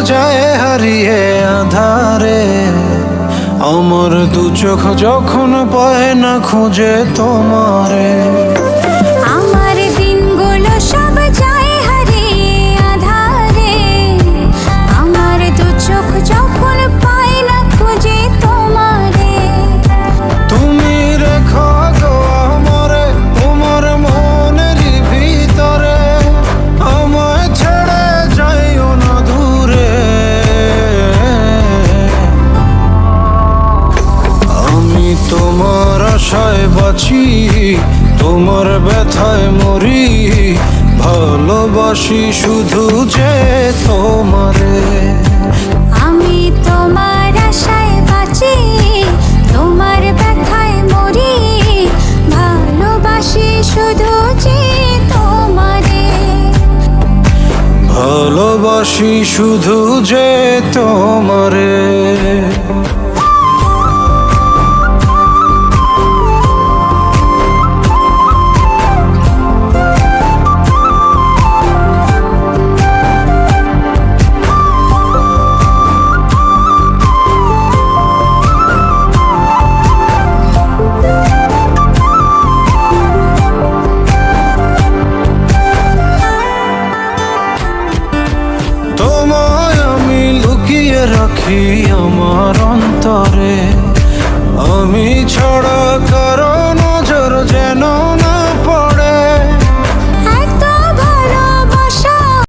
যায় হারিয়ে আধারে। আমার দু চোখ যখন পায় না খুঁজে তোমারে। আমার দিনগুলো সব যায় হারিয়ে আধারে। আমার দু চোখ যখন পায় না খুঁজে তোমারে। তুমি রেখো গো আমারে তোমার মনের ভিতরে, আমায় ছেড়ে যাইও না দূরে। আমি তোমার আশায় বাঁচি, তোমার ব্যথায় মরি, ভালোবাসি শুধু যে তোমারে। আমি তোমার আশায় বাঁচি, তোমার ব্যথায় মরি, ভালোবাসি শুধু যে তোমারে। ভালোবাসি শুধু যে তোমারে। তোমায় আমি লুকিয়ে রাখি আমার অন্তরে, আমি ছাড়া কারো নজর যেন